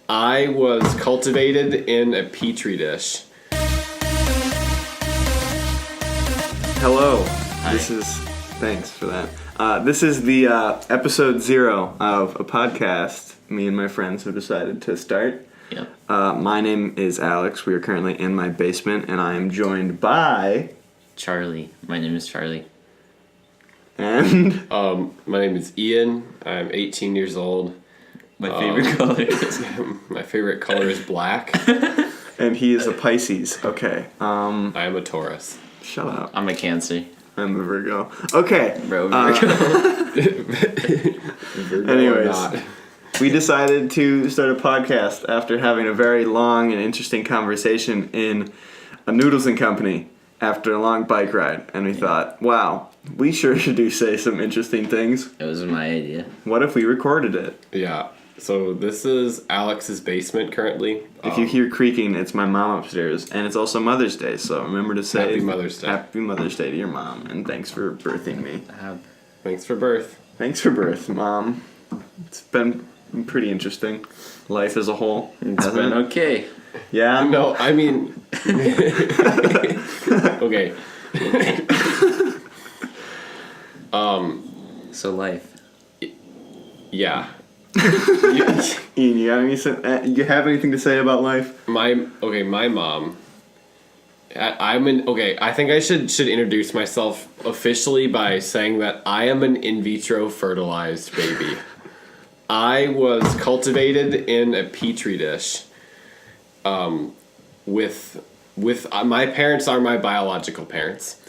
I was cultivated in a petri dish. Hello. Hi. Thanks for that. This is the episode 0 of a podcast me and my friends have decided to start. Yep. My name is Alex. We are currently in my basement, and I am joined by... Charlie. My name is Charlie. And... My name is Ian. I'm 18 years old. My favorite color is... My favorite color is black. And he is a Pisces. Okay. I am a Taurus. Shut up. I'm a Cancer. I'm a Virgo. Okay. Bro, Virgo. Virgo Anyways. or not. We decided to start a podcast after having a very long and interesting conversation in a Noodles and Company after a long bike ride. And we thought, wow, we sure should say some interesting things. It was my idea. What if we recorded it? Yeah. So this is Alex's basement currently. If you hear creaking, it's my mom upstairs. And it's also Mother's Day, so remember to say... Happy Mother's Day. Happy Mother's Day to your mom, and thanks for birthing me. Thanks for birth. Thanks for birth, Mom. It's been pretty interesting. Life as a whole. It's hasn't been it? okay. Yeah? No, I mean... Okay. So life. Yeah. Ian, you have anything to say about life? My mom. I think I should introduce myself officially by saying that I am an in vitro fertilized baby. I was cultivated in a petri dish. With my parents are my biological parents,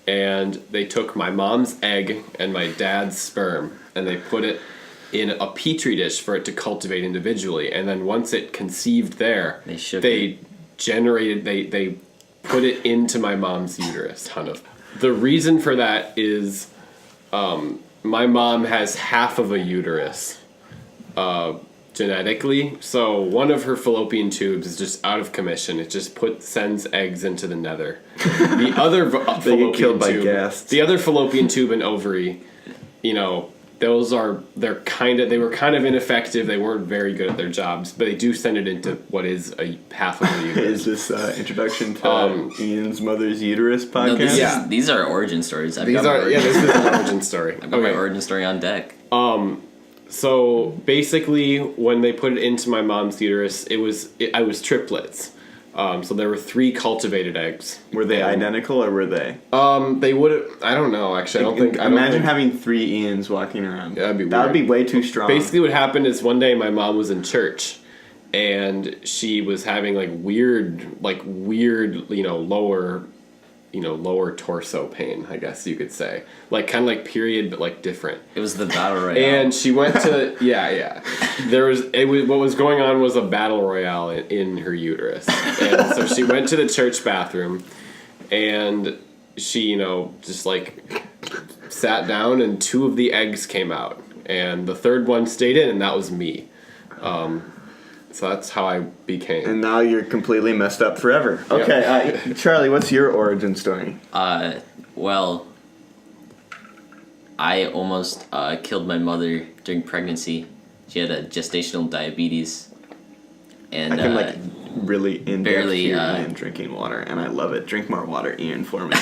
and they took my mom's egg and my dad's sperm and they put it in a petri dish for it to cultivate individually, and then once it conceived there, they put it into my mom's uterus. The reason for that is my mom has half of a uterus genetically, so one of her fallopian tubes is just out of commission. It just sends eggs into the nether. The other They get killed by gas. The other fallopian tube and ovary, they were kind of ineffective. They weren't very good at their jobs, but they do send it into what is a half of a uterus. Is this introduction to Ian's mother's uterus podcast? No, these are origin stories. This is an origin story. I've got my origin story on deck. So basically, when they put it into my mom's uterus, I was triplets. So there were 3 cultivated eggs. Were they identical or were they? They would have. I don't know. Actually, Imagine having 3 Ians walking around. That'd be weird. That would be way too strong. Basically, what happened is one day my mom was in church, and she was having weird, lower torso pain, I guess you could say, kind of period, but different. It was the battle royale. And she went to what was going on was a battle royale in her uterus, and so she went to the church bathroom, and she just sat down, and 2 of the eggs came out, and the 3rd one stayed in, and that was me. So that's how I became. And now you're completely messed up forever. Okay, Charlie, what's your origin story? Well, I almost killed my mother during pregnancy. She had a gestational diabetes. And I can really in-depth barely, hear Ian drinking water, and I love it. Drink more water, Ian, for me.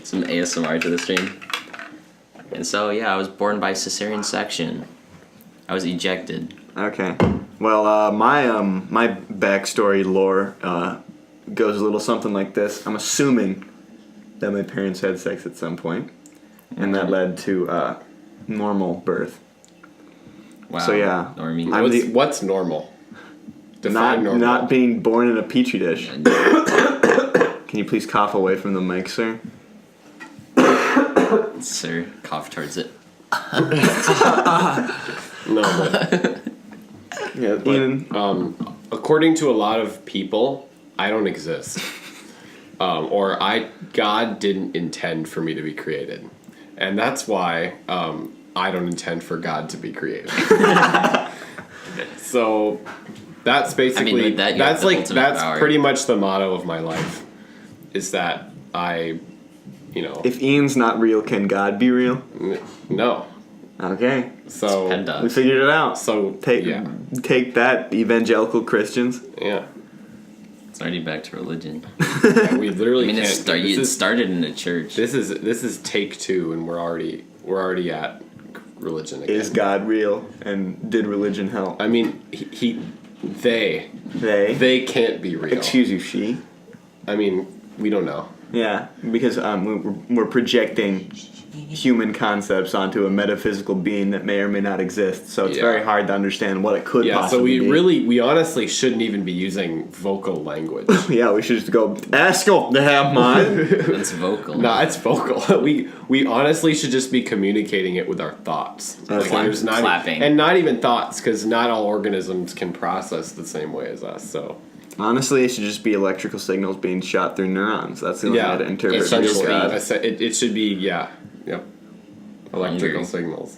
some ASMR to the stream. And so, I was born by cesarean section. I was ejected. Okay. Well, my backstory lore goes a little something like this. I'm assuming that my parents had sex at some point, and that led to normal birth. Wow. So yeah, Normie. What's normal? Define normal. Not being born in a petri dish. Can you please cough away from the mic, sir? Sir, cough towards it. No, but Yeah, Ian. according to a lot of people, I don't exist. God didn't intend for me to be created. And that's why I don't intend for God to be created. So that's basically that's pretty much the motto of my life, is that I If Ian's not real, can God be real? no. Okay, So Penta. we figured it out. so Take that, evangelical Christians. yeah. It's already back to religion. We literally I mean, can't. it started in a church. This is take 2, and we're already at religion again. Is God real? And did religion help? I mean, they They can't be real. Excuse you, she. I mean, we don't know. Yeah, because we're projecting human concepts onto a metaphysical being that may or may not exist. So it's Yeah. very hard to understand what it could Yeah, so possibly we be. we honestly shouldn't even be using vocal language. Yeah, we should just go ask them to have mine. It's vocal. No, it's vocal. We honestly should just be communicating it with our thoughts. Okay. There's not Clapping. and not even thoughts, because not all organisms can process the same way as us. So Honestly, it should just be electrical signals being shot through neurons. That's the only way to interpret essentially, God. it should be yep, electrical Hungry. signals,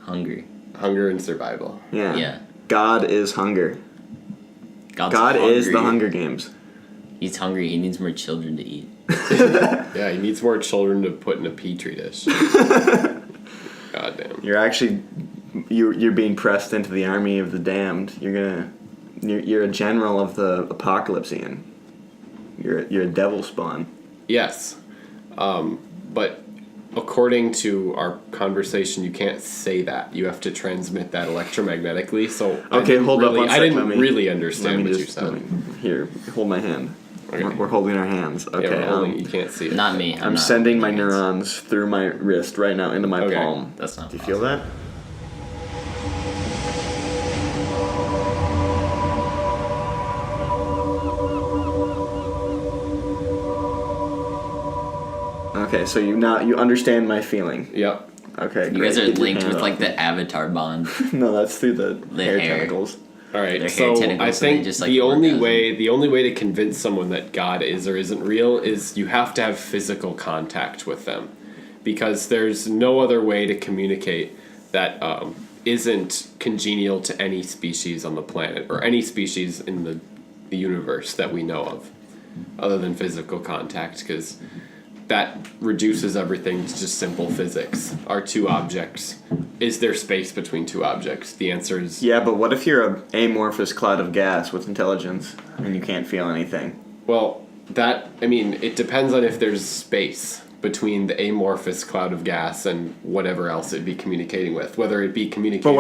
Hungry. hunger and survival. Yeah. Yeah. God is hunger. God's God is the hungry. Hunger Games. He's hungry. He needs more children to eat. Yeah, he needs more children to put in a petri dish. God damn. You're being pressed into the army of the damned. You're a general of the apocalypse, Ian. You're a devil spawn. Yes, but according to our conversation, you can't say that. You have to transmit that electromagnetically. So Okay, hold up one I sec, didn't let me- really Let understand me what you just said. here. Hold my hand. Okay. We're holding our hands. Yeah, Okay. we're holding- you can't see it. Not me. I'm not sending my holding hands. neurons through my wrist right now into my Okay. palm. That's not Do you feel that? Okay, so you understand my feeling. Yep. Okay, You great. guys are Get your linked hand with up. like the Avatar bond. No, that's through the hair hair. tentacles. All right. Their hair So tentacles, I so they think just, like, the only orgasm. way to convince someone that God is or isn't real is you have to have physical contact with them, because there's no other way to communicate that isn't congenial to any species on the planet or any species in the universe that we know of, other than physical contact, because that reduces everything to just simple physics. Are two objects? Is there space between two objects? The answer is Yeah, but what if you're a amorphous cloud of gas with intelligence and you can't feel anything? well. It depends on if there's space between the amorphous cloud of gas and whatever else it'd be communicating with. Whether it be communicating. But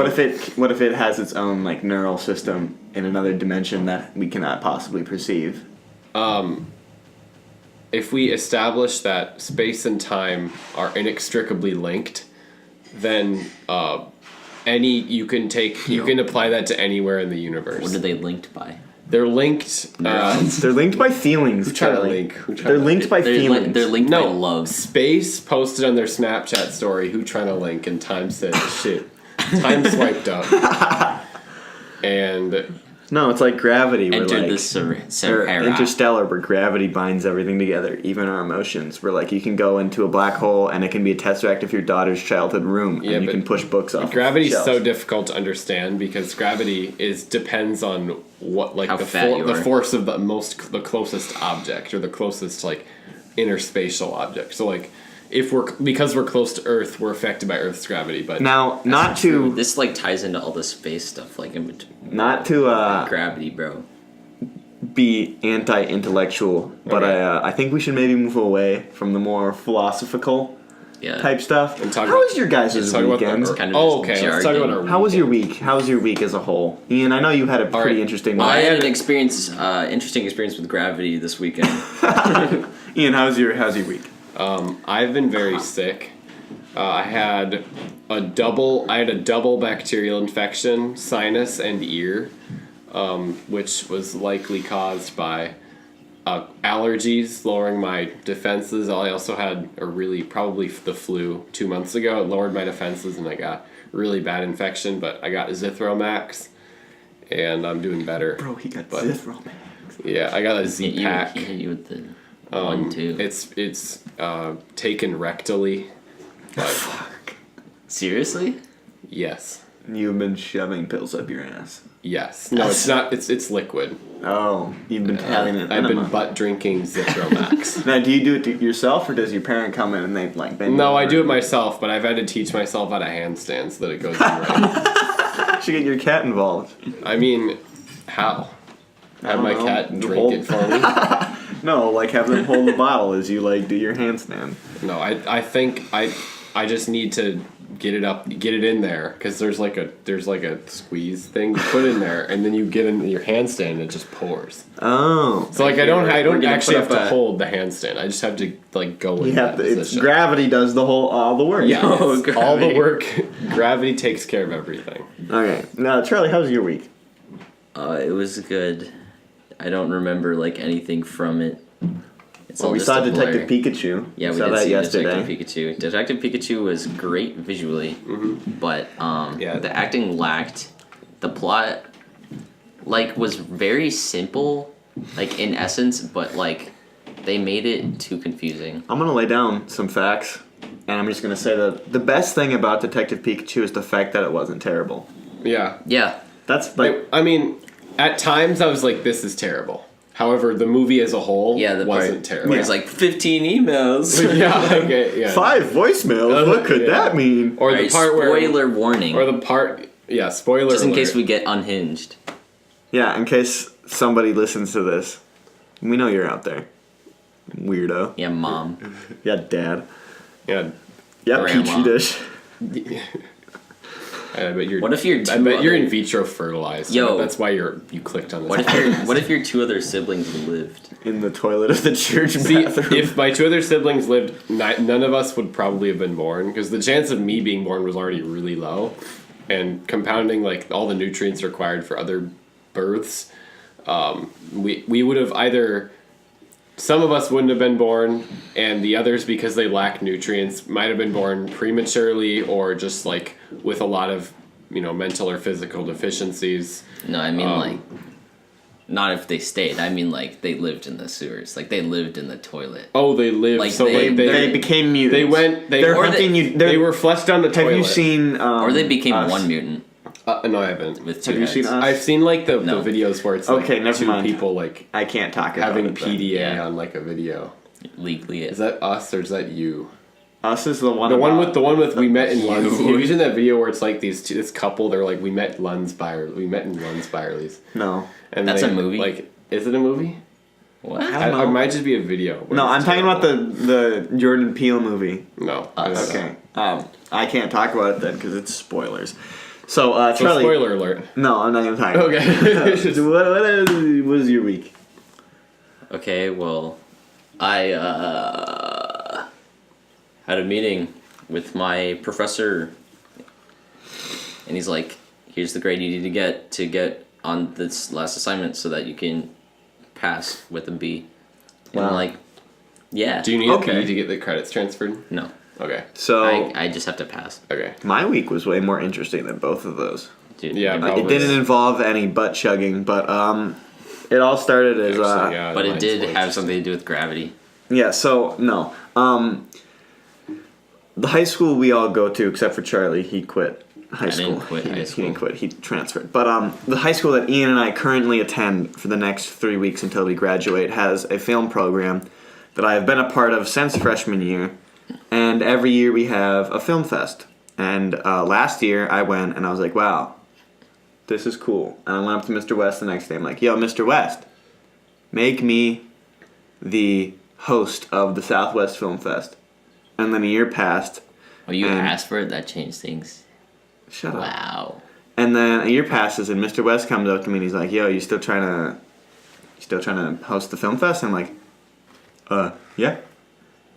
what if it has its own like neural system in another dimension that we cannot possibly perceive? If we establish that space and time are inextricably linked, then you can apply that to anywhere in the universe. What are they linked by? They're linked. They're linked by feelings. Who tried to Charlie. link? Who tried They're to linked by feelings. They're linked No. by love. Space posted on their Snapchat story, who trying to link, and Time said, shit. Time swiped up. And No, it's like gravity. Where Enter like, the or Sahara. Interstellar, where gravity binds everything together, even our emotions. Where like you can go into a black hole and it can be a tesseract of your daughter's childhood room, Yeah, and you but can push books off. gravity's of so shelves. difficult to understand because gravity depends on what like How the fat you the are. force of the closest object or the closest like interspatial object. So like because we're close to Earth, we're affected by Earth's gravity. But Now, not to This like ties into all the space stuff, like in between not to gravity, bro. be anti-intellectual, but Okay. I think we should maybe move away from the more philosophical Yeah. type stuff. And talk How about- was your guys' let's talk about weekend? the, kind of oh, just okay. Let's talk jargon. about our How was your weekend. week? How was your week as a whole? Ian, I know you had a pretty right. interesting I one. had an interesting experience with gravity this weekend. Ian, how's your week? I've been very sick. I had a double bacterial infection, sinus and ear, which was likely caused by allergies, lowering my defenses. I also had probably the flu 2 months ago. It lowered my defenses and I got really bad infection, but I got Zithromax and I'm doing better. Bro, he got But- Zithromax. Yeah, I got a He Z-Pack. hit you with the 1-2. It's taken rectally, but Seriously? yes. You've been shoving pills up your ass. Yes. No, it's not. It's liquid. Oh, you've been having an I've been enema. butt drinking Zitromax. Now, do you do it to yourself, or does your parent come in and they like bend you No, I over? do it myself, but I've had to teach myself how to handstand so that it goes in right. Should get your cat involved. I mean, how? Have don't my know. cat drink Hold- it for me? No, like have them hold the bottle as you like do your handstand. No, I think I just need to get it in there because there's like a squeeze thing you put in there, and then you get in your handstand and it just pours. Oh, So like I We're don't gonna actually put have to up a- hold the handstand. I just have to like go in you have that to. It's position. gravity does all the work. Yeah, Oh, it's all the gravity. work. Gravity takes care of everything. Okay. Now, Charlie, how was your week? It was good. I don't remember like anything from it. It's Well, all we just saw a blur. Detective Pikachu. Yeah, we saw did that see yesterday. Detective Pikachu. Detective Pikachu was great visually, but Yeah. the acting lacked. The plot, like, was very simple, like in essence, but like they made it too confusing. I'm gonna lay down some facts, and I'm just gonna say that the best thing about Detective Pikachu is the fact that it wasn't terrible. Yeah. Yeah, That's like I mean, at times I was like, "This is terrible." However, the movie as a whole yeah. The wasn't part terrible. where it's like 15 emails. yeah, okay, yeah. 5 voicemails. What could Yeah. that mean? Or the Alright, part where, spoiler warning. or the part, yeah, spoiler. just in alert. case we get unhinged. Yeah, in case somebody listens to this, we know you're out there, weirdo. Yeah, mom. Yeah, dad. yeah. Yeah, Grandma. petri dish. I bet you're. What if you're I two bet you're other- in vitro fertilized. Yo. That's why you clicked on this. What if your two other siblings lived? In the toilet of the church See, bathroom. if my two other siblings lived, none of us would probably have been born because the chance of me being born was already really low, and compounding like all the nutrients required for other births, we would have either. Some of us wouldn't have been born, and the others, because they lack nutrients, might have been born prematurely or just like with a lot of mental or physical deficiencies. No, I mean like, not if they stayed. I mean like they lived in the sewers. Like they lived in the toilet. Oh, they lived. Like, so they- like they became mutants. They went. They They're or hunting they, you. They were flushed down the Have toilet. you seen? Or they became Us? one mutant No, I haven't. with two Have you heads. seen Us? I've seen like the No. videos where it's Okay, like never two mind. people like I can't talk about having it. then. PDA Yeah. on like a video. Legally, Is that us or is that you? Us is the one. The one about- with we met in Lunds. You. Have you seen that video where it's like this couple? They're like we met in Lunds Byerly's. No. And That's they, a movie? Like, is it a movie? what? I don't know. It might just be a video. where No, it's I'm talking about terrible. the Jordan Peele movie. No. Us. Okay. I can't talk about it then because it's spoilers. So, So Charlie. spoiler alert. No, I'm not even talking. Okay. So what was your week? Okay, well, I had a meeting with my professor, and he's like, "Here's the grade you need to get on this last assignment so that you can pass with a B." And I'm Wow. like, "Yeah." Do you need Okay. a B to get the credits transferred? No, Okay. So I just have to pass. Okay. my week was way more interesting than both of those. Dude, Yeah, give me- probably. It didn't involve any butt chugging, but it all started as Actually, yeah, but it mine's did more have something to do with gravity. yeah. So no, the high school we all go to, except for Charlie, he quit high I school. didn't quit he high didn't- school. He didn't quit. He transferred. But the high school that Ian and I currently attend for the next 3 weeks until we graduate has a film program that I have been a part of since freshman year, and every year we have a film fest. And last year I went and I was like, wow, this is cool. And I went up to Mr. West the next day. I'm like, yo, Mr. West, make me the host of the Southwest Film Fest. And then a year passed. Oh, you And- asked for it? That changed things. Shut up. Wow. And then a year passes, and Mr. West comes up to me and he's like, "Yo, you still trying to host the film fest?" I'm like, yeah."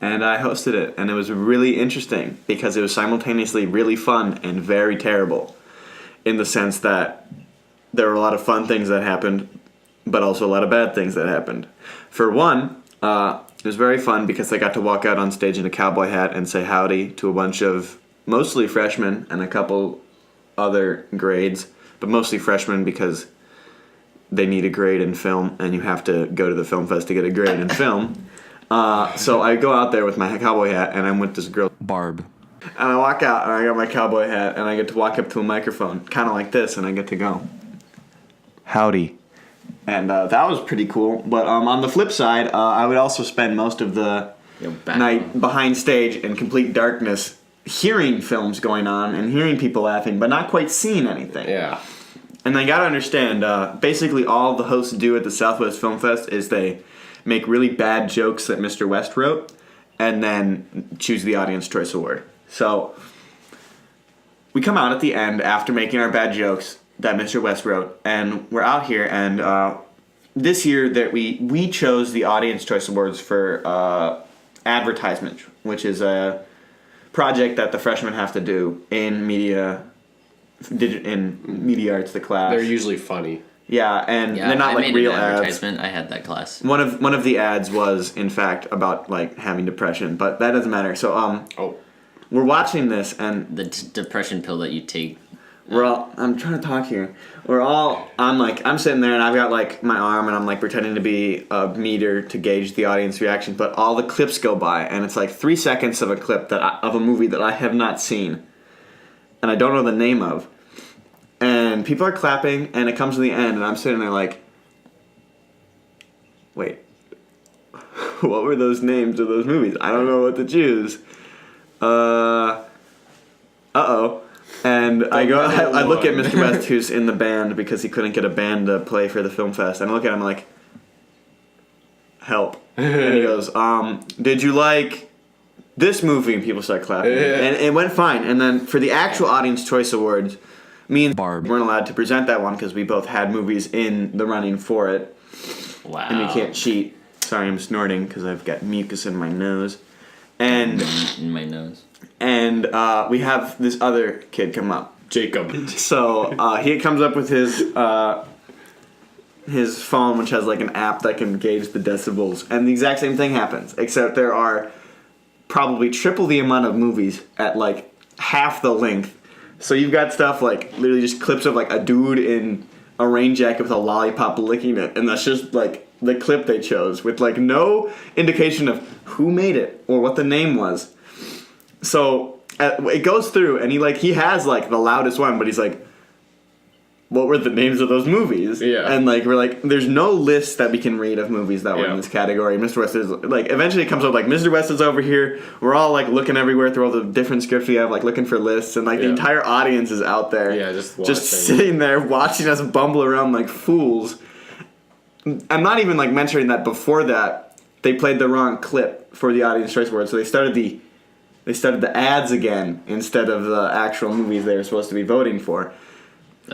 And I hosted it, and it was really interesting because it was simultaneously really fun and very terrible, in the sense that there were a lot of fun things that happened, but also a lot of bad things that happened. For one, it was very fun because I got to walk out on stage in a cowboy hat and say howdy to a bunch of mostly freshmen and a couple other grades, but mostly freshmen because they need a grade in film, and you have to go to the film fest to get a grade in film. So I go out there with my cowboy hat, and I'm with this girl, Barb. And I walk out, and I got my cowboy hat, and I get to walk up to a microphone, kind of like this, and I get to go, howdy. And that was pretty cool. But on the flip side, I would also spend most of the night behind stage in complete darkness, hearing films going on and hearing people laughing, but not quite seeing anything. Yeah. And I gotta understand, basically all the hosts do at the Southwest Film Fest is they make really bad jokes that Mr. West wrote, and then choose the Audience Choice Award. So, we come out at the end after making our bad jokes that Mr. West wrote, and we're out here, and this year that we chose the Audience Choice Awards for advertisement, which is a project that the freshmen have to do in media arts, the class. They're usually funny. Yeah, and they're not I like made real an ads. advertisement. I had that class. One of the ads was in fact about like having depression, but that doesn't matter. So we're watching this, and The depression pill that you take. I'm trying to talk here. I'm sitting there, and I've got like my arm, and I'm like pretending to be a meter to gauge the audience reaction. But all the clips go by, and it's like 3 seconds of a clip of a movie that I have not seen, and I don't know the name of. And people are clapping, and it comes to the end, and I'm sitting there like, wait, what were those names of those movies? I don't know what to choose. Uh-oh. And I look at Mr. West, who's in the band because he couldn't get a band to play for the film fest, and I look at him like, help. And he goes, did you like this movie? And people start clapping. And it went fine. And then for the actual Audience Choice Awards, me and Barb weren't allowed to present that one because we both had movies in the running for it. Wow. And we can't cheat. Sorry, I'm snorting because I've got mucus in my nose. And In my nose. and we have this other kid come up. Jacob. So he comes up with his phone, which has like an app that can gauge the decibels, and the exact same thing happens, except there are probably triple the amount of movies at like half the length. So you've got stuff like literally just clips of like a dude in a rain jacket with a lollipop licking it, and that's just like the clip they chose with like no indication of who made it or what the name was. So it goes through, and he has like the loudest one, but he's like, what were the names of those movies? Yeah. And like we're like, there's no list that we can read of movies that were in this category. Mr. West is like, eventually it comes up like Mr. West is over here. We're all like looking everywhere through all the different scripts we have, like looking for lists, and like the entire audience is out there. Yeah, just sitting there watching us bumble around like fools. I'm not even like mentioning that before that they played the wrong clip for the Audience Choice Award, so they started the ads again instead of the actual movies they were supposed to be voting for.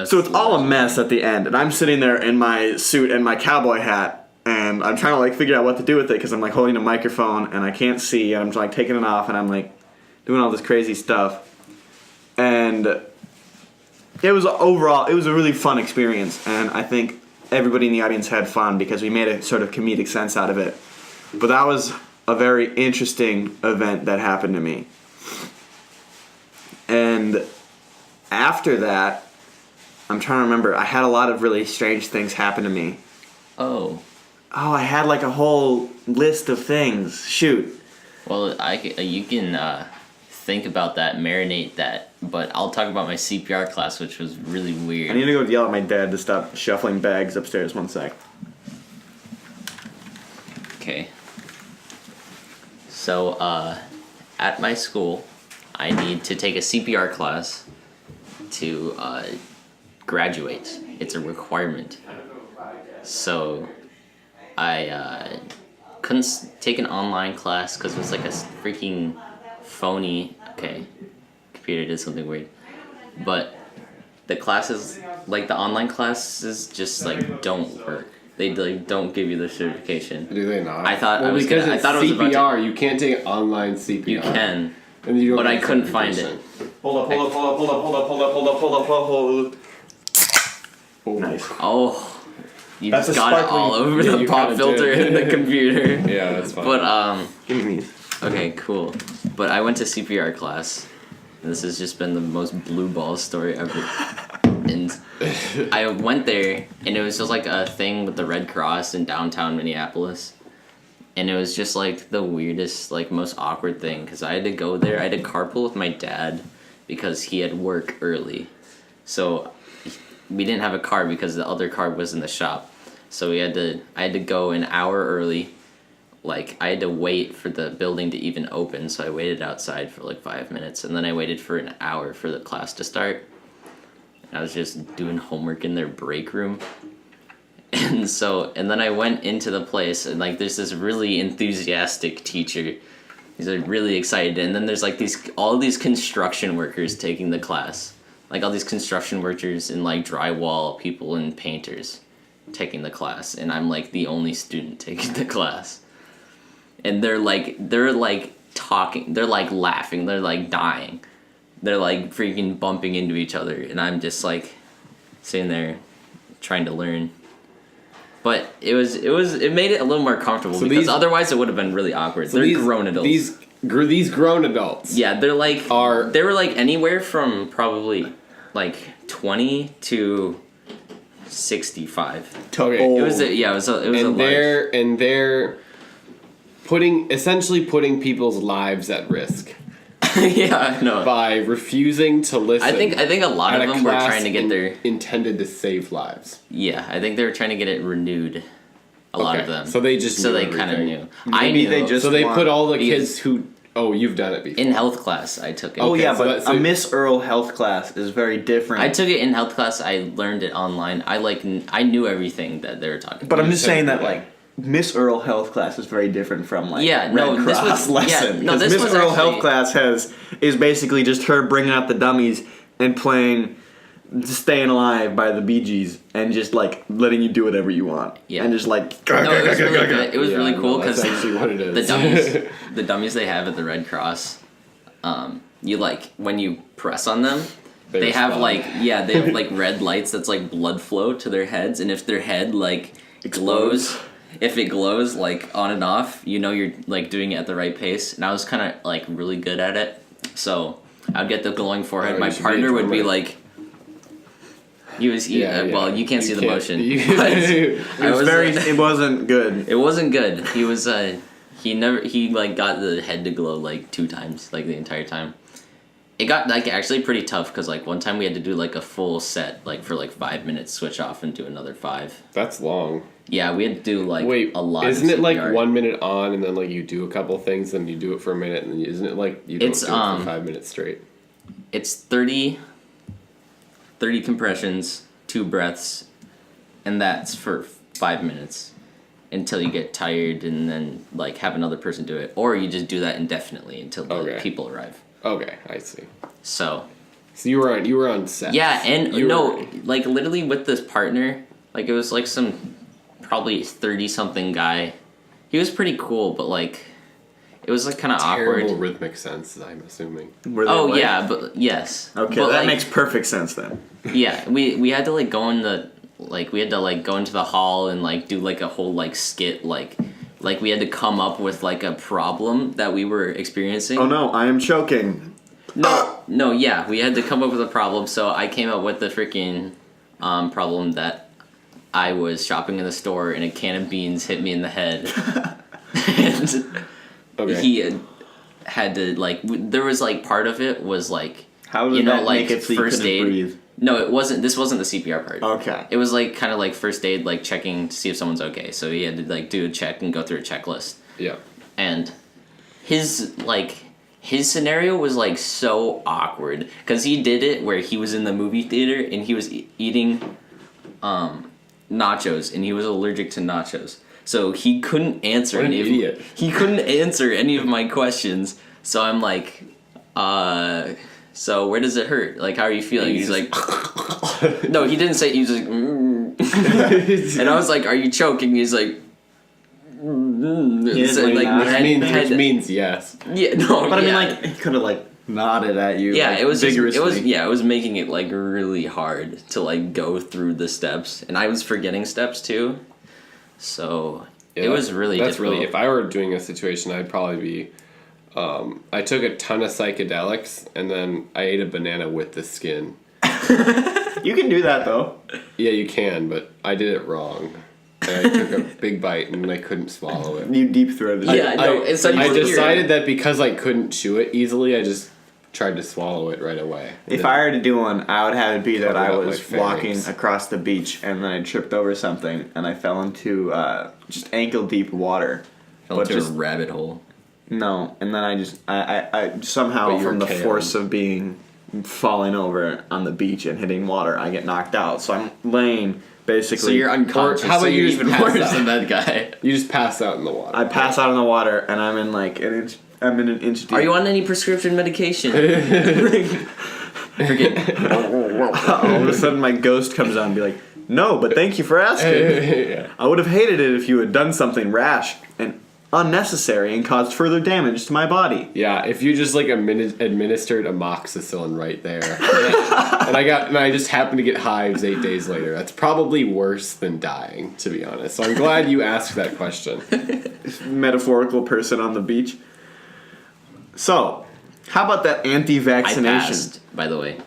So it's all a mess at the end, and I'm sitting there in my suit and my cowboy hat, and I'm trying to like figure out what to do with it because I'm like holding a microphone and I can't see, and I'm like taking it off, and I'm like doing all this crazy stuff. And it was a really fun experience, and I think everybody in the audience had fun because we made a sort of comedic sense out of it. But that was a very interesting event that happened to me. And after that, I'm trying to remember, I had a lot of really strange things happen to me. Oh, I had like a whole list of things. Shoot. well, you can think about that, marinate that, but I'll talk about my CPR class, which was really weird. I need to go yell at my dad to stop shuffling bags upstairs. 1 sec. Okay. So, at my school, I need to take a CPR class to graduate. It's a requirement. So, I couldn't take an online class because it was like a freaking phony. Okay, computer did something weird. But the classes, like the online classes, just like don't work. They like don't give you the certification. Do they not? I thought well, I was because gonna, I it's thought it was about CPR. You can't take online CPR. to, you can, And you don't but I get couldn't find certification. it. Hold up. Nice. Oh, you That's just a got it sparkling- all over Yeah, the you pop kinda filter did. in the computer. Yeah, that's fine. But Give me these. okay, cool. But I went to CPR class. And this has just been the most blue ball story ever. And I went there, and it was just like a thing with the Red Cross in downtown Minneapolis. and it was just like the weirdest, like most awkward thing because I had to go there. I had to carpool with my dad because he had work early, so we didn't have a car because the other car was in the shop. So I had to go an hour early. Like I had to wait for the building to even open, so I waited outside for like 5 minutes, and then I waited for an hour for the class to start. I was just doing homework in their break room. And then I went into the place, and like there's this really enthusiastic teacher. He's like really excited, and then there's like all these construction workers taking the class. Like all these construction workers and like drywall people and painters taking the class, and I'm like the only student taking the class. And they're like talking, they're like laughing, they're like dying. They're like freaking bumping into each other, and I'm just like sitting there trying to learn. But it made it a little more comfortable because otherwise it would have been really awkward. They're grown adults. These grown adults. Yeah, they were like anywhere from probably like 20 to 65. Okay. It was a large. And they're essentially putting people's lives at risk. Yeah, no. By refusing to listen. I think a lot of them were trying to get their intended to save lives. Yeah, I think they were trying to get it renewed. A lot of them. So they just they kind of knew. Maybe they just so they put all the kids who you've done it before. In health class, I took it. Oh yeah, but so a Miss Earl health class is very different. I took it in health class. I learned it online. I knew everything that they were talking. But about. I'm just saying that like Miss Earl health class is very different from like Red Cross lesson. no, this Miss was Earl actually, health class is basically just her bringing out the dummies and playing Staying Alive by the Bee Gees and just like letting you do whatever you want. Yeah. And just like No, it was really good. It was really cool because that's actually what it is. the dummies they have at the Red Cross, you like when you press on them, they have like red lights that's like blood flow to their heads, and if their head like glows. If it glows like on and off, you know you're like doing it at the right pace. And I was kind of like really good at it, so I'd get the glowing forehead. My partner would be like, well, you can't see the motion. It wasn't good. It wasn't good. He was he like got the head to glow like 2 times like the entire time. It got like actually pretty tough because like one time we had to do like a full set like for like 5 minutes, switch off and do another 5. That's long. Yeah, we had to do like a lot. Isn't of it like CPR. 1 minute on and then like you do a couple things and you do it for a minute and then isn't it like you don't do it for 5 minutes straight? It's 30 compressions, 2 breaths, and that's for 5 minutes until you get tired and then like have another person do it, or you just do that indefinitely until the people arrive. Okay, I see. So you were on set. Yeah, and like literally with this partner, like it was like some probably 30-something guy. He was pretty cool, but like it was like kind of awkward. Terrible rhymmic sense, I'm assuming. Oh yeah, but yes. Okay, but, that like, makes perfect sense then. Yeah, we had to like go in the we had to like go into the hall and like do like a whole like skit like we had to come up with like a problem that we were experiencing. Oh no, I am choking. No, yeah, we had to come up with a problem. So I came up with the freaking problem that I was shopping in the store and a can of beans hit me in the head. And he had to like there was like part of it was like how did that make it so you first couldn't aid. Breathe? No, it wasn't. This wasn't the CPR part. Okay. It was like kind of like first aid, like checking to see if someone's okay. So he had to like do a check and go through a checklist. Yeah. And his scenario was like so awkward because he did it where he was in the movie theater and he was eating nachos and he was allergic to nachos. So he couldn't answer he couldn't answer any of my questions. So I'm like, so where does it hurt? Like, how are you feeling? He's like, no, he didn't say. He was like, and I was like, are you choking? He's like, which means yes. Yeah, no, but I mean, like, he could have like nodded at you. Yeah, like, it was vigorously. it was making it like really hard to like go through the steps, and I was forgetting steps too. So it was really difficult. If I were doing a situation, I'd probably be. I took a ton of psychedelics and then I ate a banana with the skin. You can do that though. Yeah, you can, but I did it wrong. and I took a big bite and I couldn't swallow it. You deep throated Yeah, it. no, it's like I you were decided that because I couldn't chew it easily, I just tried to swallow it right away. If I were to do one, I would have it be that Covered I up was my walking pharynx. across the beach and then I tripped over something and I fell into just ankle deep water. fell but into just a rabbit hole. no, and then I somehow But you were from the KO'd. force of being falling over on the beach and hitting water, I get knocked out. So I'm laying basically. So you're unconscious. Or how about so you you're just even pass worse out? than that guy. You just pass out in the water. I pass out in the water and I'm in like an inch. I'm in an inch deep. Are you on any prescription medication? Forget. All of a sudden, my ghost comes out and be like, "No, but thank you for asking. Yeah. I would have hated it if you had done something rash and unnecessary and caused further damage to my body." Yeah, if you just like administered amoxicillin right there, and I just happened to get hives 8 days later, that's probably worse than dying, to be honest. So I'm glad you asked that question. Metaphorical person on the beach. So, how about that I anti-vaccination? passed, by the way.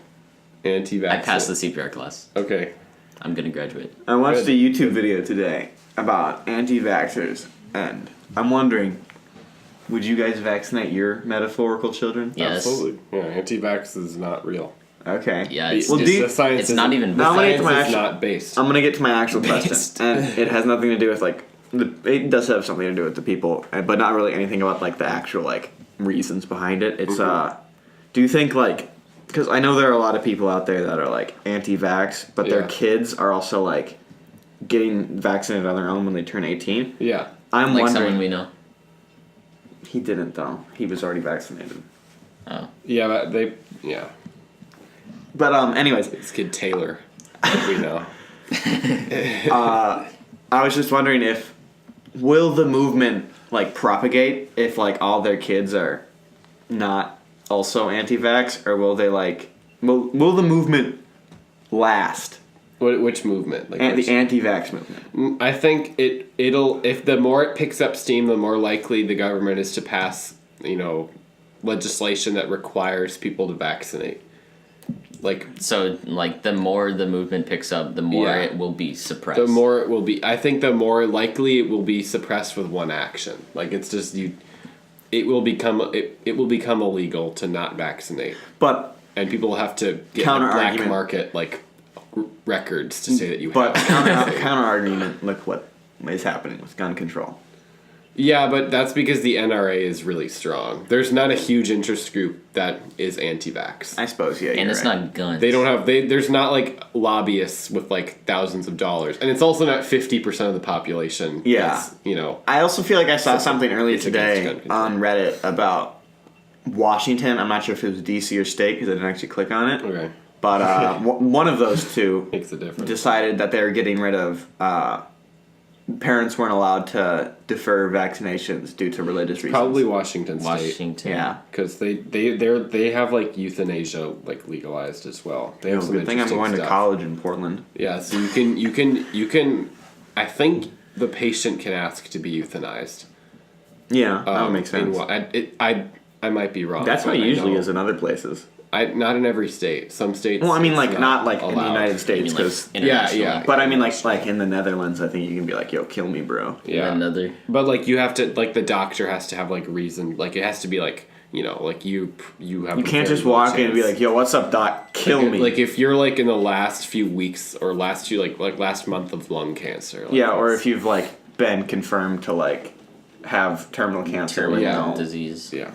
Anti-vax. I passed the CPR class. Okay. I'm gonna graduate. I watched Good. a YouTube video today about anti-vaxxers, and I'm wondering, would you guys vaccinate your metaphorical children? Yes. Absolutely. Yeah, anti-vax is not real. Okay. Yeah, it's, Well, just, do you- The science it's not even. Now I'm gonna get to my science is actual- not based. I'm gonna get to my actual Based. question, and it has nothing to do with like it does have something to do with the people, but not really anything about like the actual like reasons behind it. It's do you think like because I know there are a lot of people out there that are like anti-vax, but their Yeah. kids are also like getting vaccinated on their own when they turn 18. Yeah. I'm like wondering. someone we know. He didn't though. He was already vaccinated. Oh. Yeah, but yeah. But anyways, This kid Taylor, that we know. I was just wondering if will the movement like propagate if like all their kids are not also anti-vax, or will they like will the movement last? Which movement? Like which- The anti-vax movement. I think it'll if the more it picks up steam, the more likely the government is to pass, legislation that requires people to vaccinate. Like So, like, the more the movement picks up, the more Yeah. it will be suppressed. the more it will be I think the more likely it will be suppressed with one action. Like it's just it will become illegal to not vaccinate. But And people will have to get Counter the black argument. market records to say that you but have. counter argument. Look what is happening with gun control. Yeah, but that's because the NRA is really strong. There's not a huge interest group that is anti-vax. I suppose yeah. and you're it's right. not guns. They don't have there's not like lobbyists with like thousands of dollars. And it's also not 50% of the population. Yeah. that's, I also feel like I saw something earlier it's against gun today control. on Reddit about Washington. I'm not sure if it was DC or state because I didn't actually click on it. Okay. But one of those two Makes a difference. decided that they were getting rid of parents weren't allowed to defer vaccinations due to religious reasons. Probably Washington State. Washington. Yeah. Because they have like euthanasia like legalized as well. They have some Good thing I'm interesting going to stuff. college in Portland. Yeah, so you can I think the patient can ask to be euthanized. Yeah, that would make in sense. I might be wrong. That's what but it I usually know- is in other places. Not in every state. Some states. Well, I mean, it's like not like in the allowed. United You States, mean, like, because international? yeah. but I mean like in the Netherlands, I think you can be like, "Yo, kill me, bro." Yeah. Another. But like you have to like the doctor has to have like reason. Like it has to be like like you have. You a can't very just low walk in and be chance. like, "Yo, what's up, doc? Kill like, me." Like if you're like in the last few weeks or last few like last month of lung cancer. Like, yeah, or that's- if you've like been confirmed to like have terminal cancer. Terminal Yeah. disease. Yeah.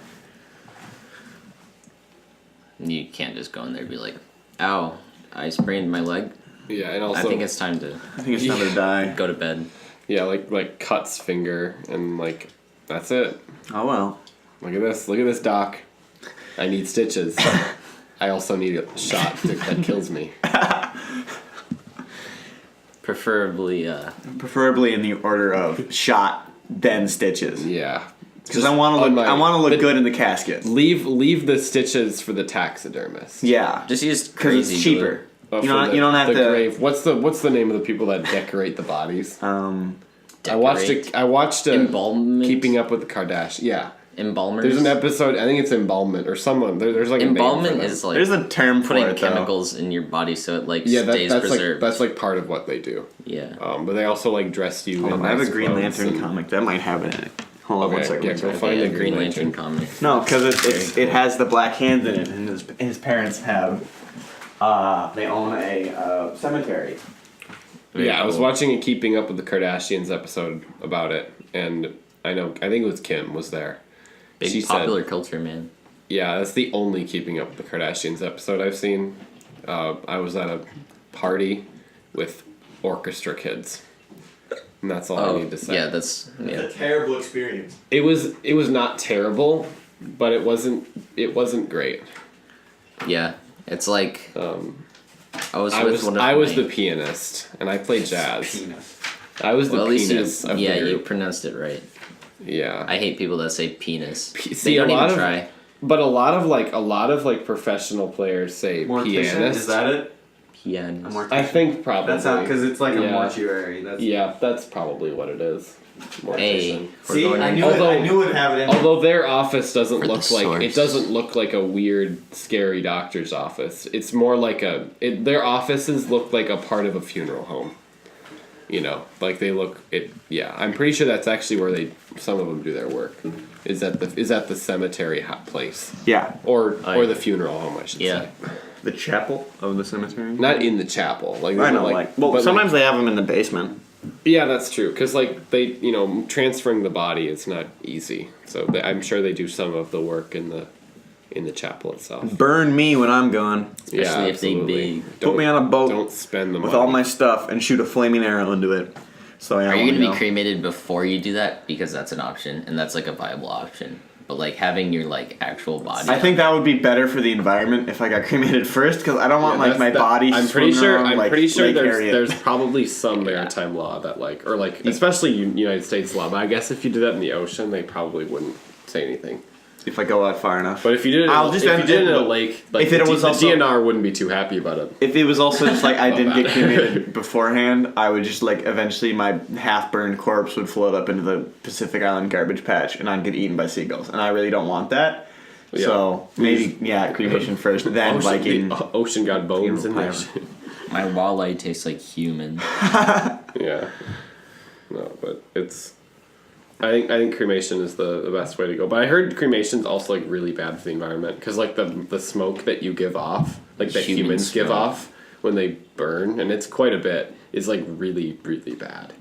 You can't just go in there and be like, ow, I sprained my leg. Yeah, and also I think it's time to I think it's time to die. go to bed. yeah like cuts finger and like that's it. Oh well. Look at this doc. I need stitches. I also need a shot that kills me. Preferably, Preferably in the order of shot, then stitches. Yeah. Because I want to on look. my- I want to look but- good in the casket. Leave the stitches for the taxidermist. Yeah, just use because crazy it's glue. cheaper. Oh, You for don't. You don't have the to. grave. What's the name of the people that decorate the bodies? Um, I watched Decorate. a Embalmment? Keeping Up with the Kardashians. Yeah, Embalmers. There's an episode. I think it's embalmment or someone. There's like Embalmment a name for them. is like There's a term for putting it, though. chemicals in your body so it like yeah, stays that's preserved. like that's like part of what they do. Yeah. But they also like dress you. Hold in on, I have a nice Green clothes Lantern and- comic that might have it in it. Hold on Okay, one second. yeah, one go second. find Yeah, the Green Lantern comic. No, because it has the black hands in it, and his parents have. They own a cemetery. Very Yeah, I was cool. watching a Keeping Up with the Kardashians episode about it, and I think it was Kim was there. Big She popular said, culture, man. yeah, that's the only Keeping Up with the Kardashians episode I've seen. I was at a party with orchestra kids, and that's all I need to say. Yeah, that's yeah. terrible experience. It was not terrible, but it wasn't great. Yeah. It's like I was I with was one of I was my- the pianist, and I played jazz. I was the well, at least penis of yeah, the you group. pronounced it right. Yeah. I hate people that say penis. See, they don't a lot even of- try. But a lot of professional players say pianist. Is that it? Pianist. I think probably. That's not because it's like a Yeah. mortuary. That's Yeah, that's probably what it is. Hey, Mortician. we're See, going I in- knew Although- it. I knew it'd have it in. Although their office doesn't For the look like it source. doesn't look like a weird, scary doctor's office. It's more like their offices look like a part of a funeral home. You know, like they look. Yeah, I'm pretty sure that's actually where some of them do their work. Is at the cemetery place Yeah, or Oh, the funeral home, I should Yeah. say. the chapel of the cemetery. Not in the chapel. Like I know, well, but sometimes they have them in the basement. yeah, that's true. Because like they, transferring the body is not easy. So I'm sure they do some of the work in the chapel itself. Burn me when I'm gone. Especially Yeah, if they absolutely. big. Put me on a boat Don't spend the with money. all my stuff and shoot a flaming arrow into it. So yeah, Are you gonna be cremated before you do that? Because that's an option, and that's like a viable option. But like having your like actual body. I think that would be better for the environment if I got cremated first, because I don't want Yeah, like my that's- body. I'm pretty swimming sure. around, I'm like, pretty sure Lake Harriet. there's probably some maritime law that especially United States law. But I guess if you did that in the ocean, they probably wouldn't say anything. if I go out far enough. But if you did it, I'll if just you end did it in it- a lake, like if it was the also- DNR wouldn't be too happy about it. If it was also just like I didn't get that. cremated beforehand, I would just like eventually my half burned corpse would float up into the Pacific Island garbage patch, and I'd get eaten by seagulls, and I really don't want that. Yeah. So maybe cremation first, then Viking. The ocean got bones in there. Funeral my walleye tastes like human. Yeah. No, but it's. I think cremation is the best way to go. But I heard cremation's also like really bad for the environment because like the smoke that you give off, like that Human humans give smoke. off when they burn, and it's quite a bit, is like really really bad.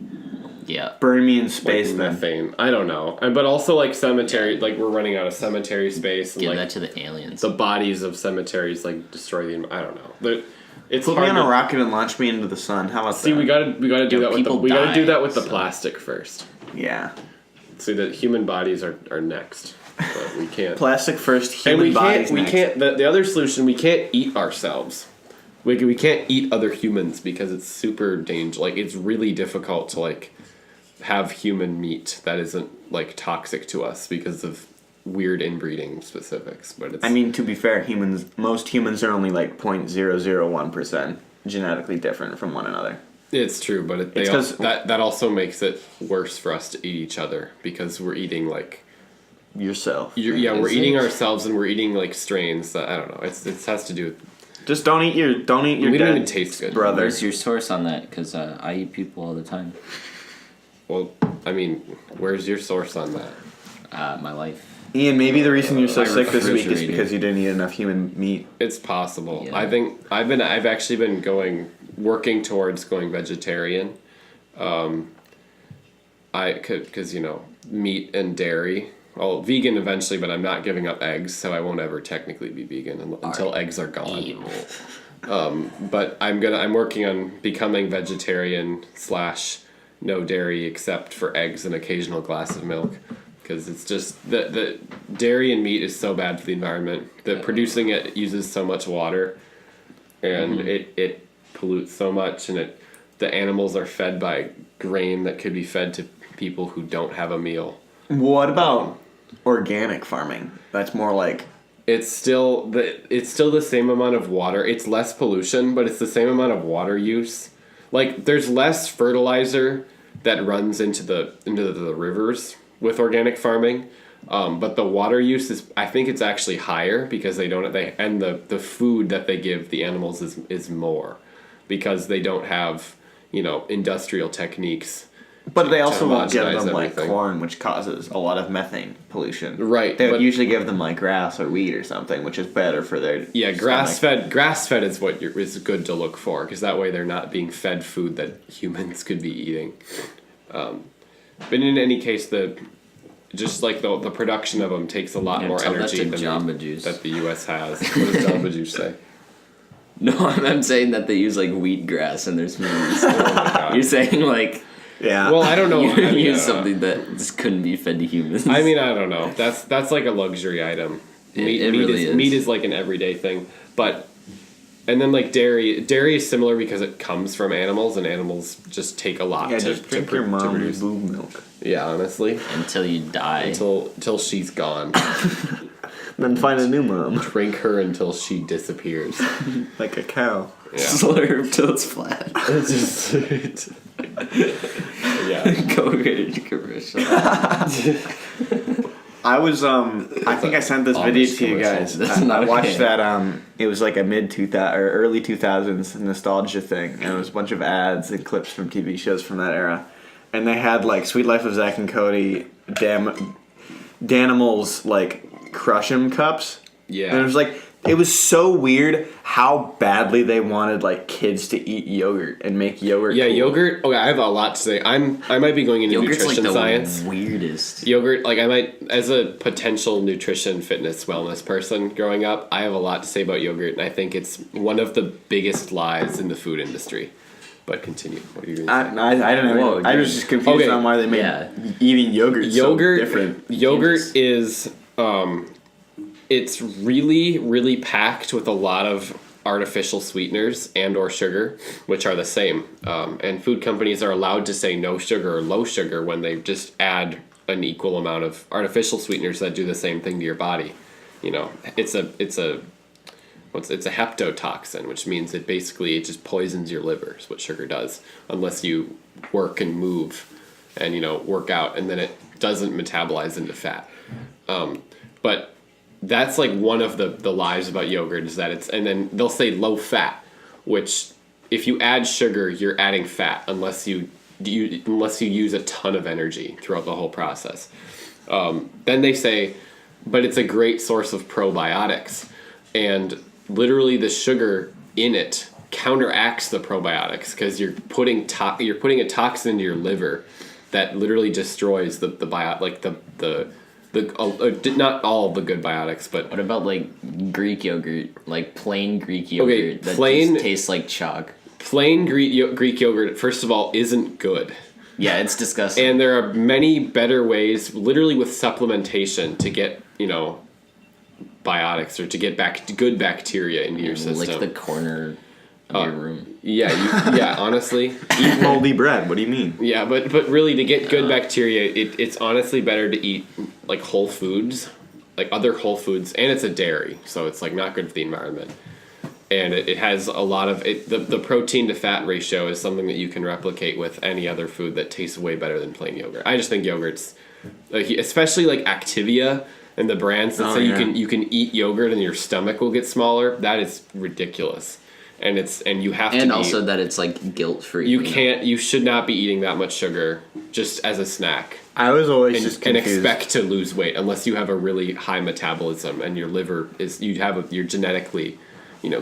Yeah. Burn me in space, Like then. methane. I don't know, but also like cemetery. Like we're running out of cemetery space, and Give like that to the aliens. the bodies of cemeteries like destroy the. I don't know. It's Put me hard on a to- rocket and launch me into the sun. How about See, that? we gotta do Yeah, that with the people we gotta do die, that with the so- plastic first. Yeah, See, the human bodies are next, but we can't. plastic first. And Human we bodies can't. We next. can't. The other solution, we can't eat ourselves. We can't eat other humans because it's super dangerous. Like it's really difficult to like have human meat that isn't like toxic to us because of weird inbreeding specifics. But it's. I mean, to be fair, most humans are only like 0.001% genetically different from one another. it's true, but It's 'cause- that also makes it worse for us to eat each other because we're eating like. Yourself. We're Is eating it? ourselves and we're eating like strains that I don't know. It has to do with Just don't eat your we don't dead even taste good. brother. Where's your source on that? Because I eat people all the time. Well, I mean, where's your source on that? My life. Ian, maybe the reason you're so I sick this week is refrigerated. because you didn't eat enough human meat. It's possible. Yeah. I think I've actually been working towards going vegetarian. Because meat and dairy. Well, vegan eventually, but I'm not giving up eggs, so I won't ever technically be vegan until eggs are gone. Evil. But I'm working on becoming vegetarian / no dairy except for eggs and occasional glass of milk. Because it's just the dairy and meat is so bad for the environment that producing it uses so much water, and it pollutes so much, and the animals are fed by grain that could be fed to people who don't have a meal. What about organic farming? That's more like It's still the same amount of water. It's less pollution, but it's the same amount of water use. Like there's less fertilizer that runs into the rivers with organic farming, But the water use is, I think it's actually higher because and the food that they give the animals is more because they don't have, industrial techniques. But they also won't give homogenize them like everything. corn, which causes a lot of methane pollution. Right, They would but- usually give them like grass or wheat or something, which is better for their Yeah, stomach. grass fed is what is good to look for because that way they're not being fed food that humans could be eating. But in any case, the production of them takes a lot Yeah, more tell that energy to than Jamba Juice. that the U.S. has. What does Jamba Juice say? No, I'm saying that they use like wheatgrass in their smoothies. God. You're saying like Yeah. Well, I don't know. you I mean, use something that just couldn't be fed to humans. I mean, I don't know. That's like a luxury item. It really is. Meat is like an everyday thing, but and then like dairy is similar because it comes from animals, and animals just take a lot yeah, to just drink to, your to mom's produce. boob milk. Yeah, honestly, until you die. until she's gone. Then find a new mom. Drink her until she disappears. Like a cow. Yeah. Slurp till it's flat. It's just, yeah. Go get a commercial. I was I think I sent this Amish video to you commercial. guys. That's I not watched okay. that it was like a mid 2000 or early 2000s nostalgia thing, and it was a bunch of ads and clips from TV shows from that era. And they had like Sweet Life of Zack and Cody, Danimals like Crush 'em cups. Yeah. And it was so weird how badly they wanted like kids to eat yogurt and make yogurt. Yeah, cool. yogurt. Okay, I have a lot to say. I might be going into Yogurt's like nutrition the science. weirdest. Yogurt, like I might, as a potential nutrition, fitness, wellness person growing up, I have a lot to say about yogurt, and I think it's one of the biggest lies in the food industry. But continue. What are you going to say? I don't know. Whoa, I was just confused Okay. on why they made Yeah. eating yogurt so different. Yogurt Changes. is it's really really packed with a lot of artificial sweeteners and or sugar, which are the same. And food companies are allowed to say no sugar or low sugar when they just add an equal amount of artificial sweeteners that do the same thing to your body. It's a hepatotoxin, which means it just poisons your liver. Is what sugar does, unless you work and move, and work out, and then it doesn't metabolize into fat. But that's like one of the lies about yogurt is that and then they'll say low fat, which if you add sugar, you're adding fat unless you use a ton of energy throughout the whole process. Then they say, but it's a great source of probiotics, and literally the sugar in it counteracts the probiotics because you're putting a toxin into your liver that literally destroys the not all the good biotics, but What about like Greek yogurt, like plain Greek yogurt that plain- just tastes like chalk? plain Greek yogurt, first of all, isn't good. Yeah, it's disgusting. And there are many better ways, literally with supplementation, to get, biotics or to get good bacteria into your system. Lick the corner of your room. Yeah, honestly. Eat moldy bread. What do you mean? Yeah, but really to get good bacteria, it's honestly better to eat like whole foods, like other whole foods, and it's a dairy, so it's like not good for the environment. And it has a lot of the protein to fat ratio is something that you can replicate with any other food that tastes way better than plain yogurt. I just think yogurt's like, especially like Activia and the brands that Oh, say yeah. you can eat yogurt and your stomach will get smaller. That is ridiculous. And you have to And eat, also that it's like guilt free. you should not be eating that much sugar just as a snack I was always just and confused. expect to lose weight unless you have a really high metabolism and your liver you're genetically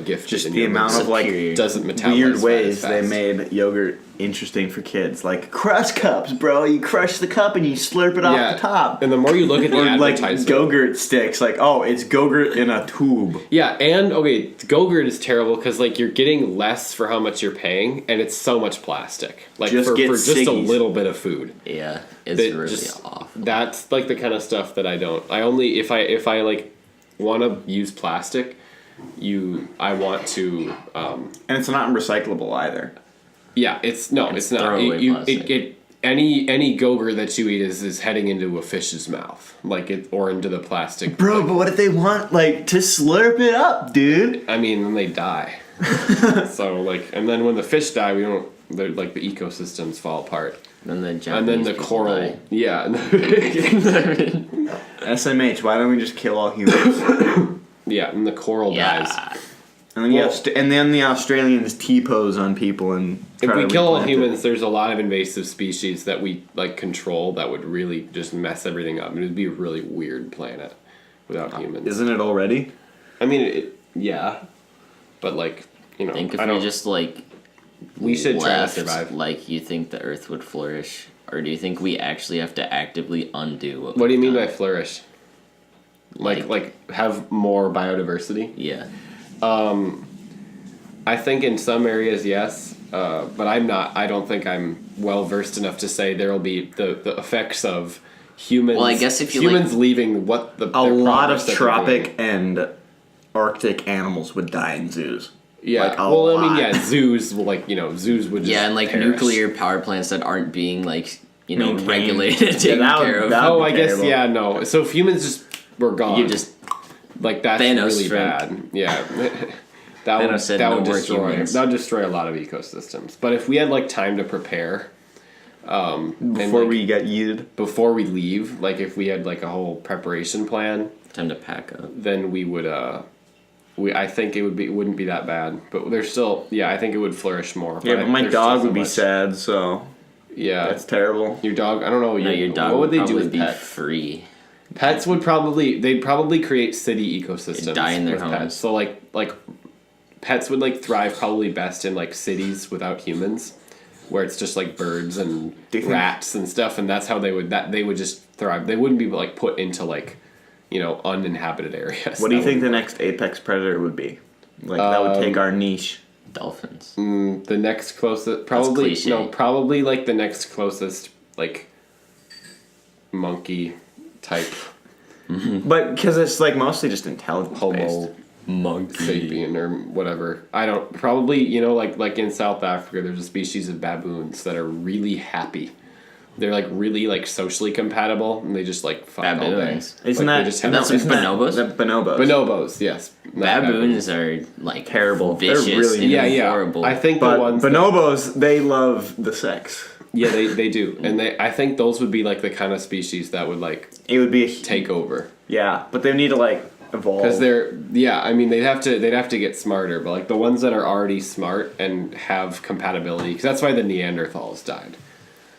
gifted. Just and the your amount liver of like superior. doesn't metabolize weird fat ways as they fast. made yogurt interesting for kids, like crush cups, bro. You crush the cup and you slurp it off the top. And the more you look at the Or like advertisement, Go-Gurt sticks, like it's Go-Gurt in a tube. yeah, and okay, Go-Gurt is terrible because like you're getting less for how much you're paying, and it's so much plastic. Like Just for get just a Siggies. little bit of food. Yeah, it's That really just- off. That's like the kind of stuff that I don't. I only if I like want to use plastic, I want to. And it's not recyclable either. Yeah, it's not. throwaway plastic. Any Go-Gurt that you eat is heading into a fish's mouth, or into the plastic. Bro, but what if they want to slurp it up, dude? I mean, then they die. So and then when the fish die, the ecosystems fall apart. Then the And then Japanese the people coral, die. yeah. SMH. Why don't we just kill all humans? Yeah, and the coral dies. And then, and then the Australians T-pose on people and If try we to kill all replant it. humans, there's a lot of invasive species that we like control that would really just mess everything up. It would be a really weird planet without humans. Isn't it already? I mean, yeah, but like I think if I we don't. just like We should try to left, survive. like, you think the Earth would flourish, or do you think we actually have to actively undo what? What do you we've mean done? by flourish? Like have more biodiversity? Yeah. I think in some areas, yes, but I'm not. I don't think I'm well versed enough to say there will be the effects of humans. Well, I guess if you, humans leaving what the A lot of progress that they're tropic doing. and Arctic animals would die in zoos. Yeah. Like, a well, I mean, lot. yeah, zoos. Like zoos would. Just Yeah, and like perish. nuclear power plants that aren't being like Maintained. regulated, taken that would- care of. that- Oh, That'd I be guess terrible. yeah. No. So if humans just were gone, You just like that's Thanos really shrimp. bad. Yeah. That Thanos would, said that no would more destroy humans. that would destroy a lot of ecosystems. But if we had like time to prepare, and, Before like, we get yeeted. before we leave, like if we had like a whole preparation plan, time to pack up. then we would I think it wouldn't be that bad. But there's still I think it would flourish more. Yeah, but my there's dog still would be so sad, so much- Yeah. that's terrible. Your dog, I don't know. No, your dog what would they do probably with be pets? free. Pets would they'd probably create city ecosystems. They'd die in their with homes. Pets. So like pets would like thrive probably best in like cities without humans, where it's just like birds and Do you think- rats and stuff, and that's how they would just thrive. They wouldn't be like put into like uninhabited areas. What do you That think the would- next apex predator would be? Like that would take our niche. Dolphins. The next closest probably cliche. probably like the next closest like monkey type But because it's like mostly just intelligence Homo based. Monkey. sapien or whatever. I don't probably like in South Africa there's a species of baboons that are really happy. They're like really like socially compatible and they just like fuck all day. Baboons. Isn't Like, they that just have that's like, what- bonobos? The bonobos. bonobos? Yes, not Baboons are like Terrible. They're vicious, really- and Yeah. horrible. I think But the ones that- bonobos, they love the sex. yeah they do, and I think those would be like the kind of species that would like It would be take over. yeah, but they need to like evolve. Because I mean, they'd have to get smarter, but like the ones that are already smart and have compatibility, because that's why the Neanderthals died.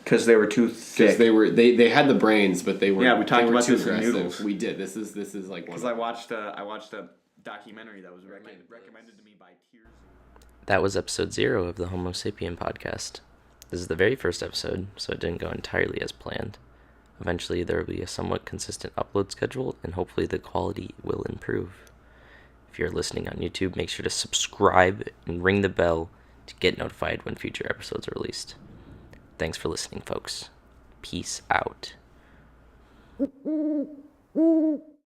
Because they were too Because thick. they had the brains, but they were Yeah, we talked they were about too this in aggressive. Noodles. We did. This is like one. Because I watched a documentary that was recommended to me by Tears. That was episode 0 of the Homo Sapien podcast. This is the very first episode, so it didn't go entirely as planned. Eventually, there will be a somewhat consistent upload schedule, and hopefully the quality will improve. If you're listening on YouTube, make sure to subscribe and ring the bell to get notified when future episodes are released. Thanks for listening, folks. Peace out.